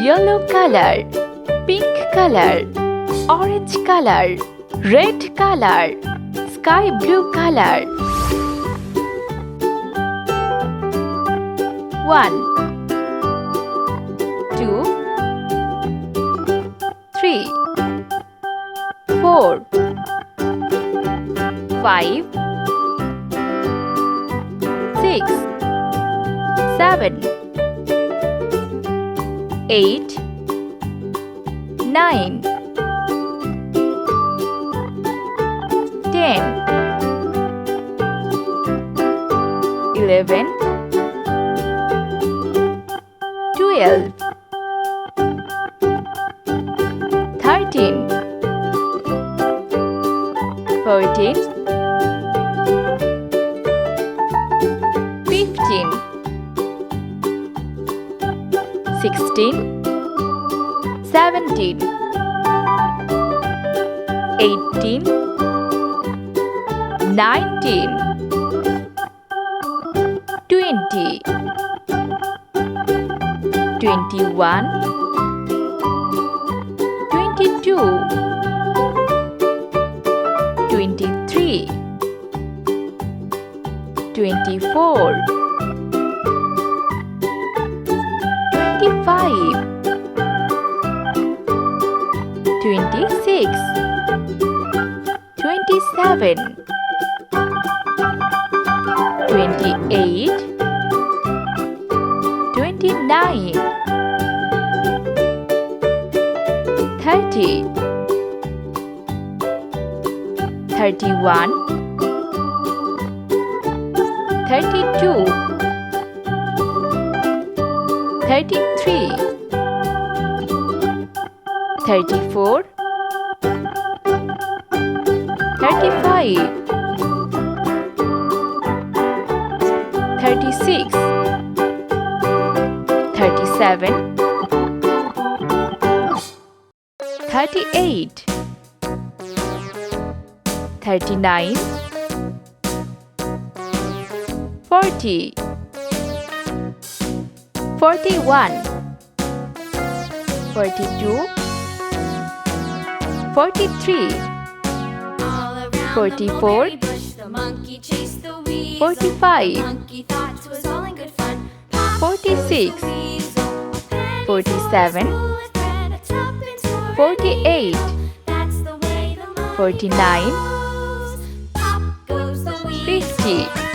yellow color, pink color, orange color, red color, sky blue color. 1 2 3 4 5 6 7 8 9 10 11 12 13 14 15 16 17 18 19 20 21 22 23 24 25 26 27 28 29 30 31 32 33 34 35 36 37 38 39 40 41 42 43 44 45 46 47 48 49 50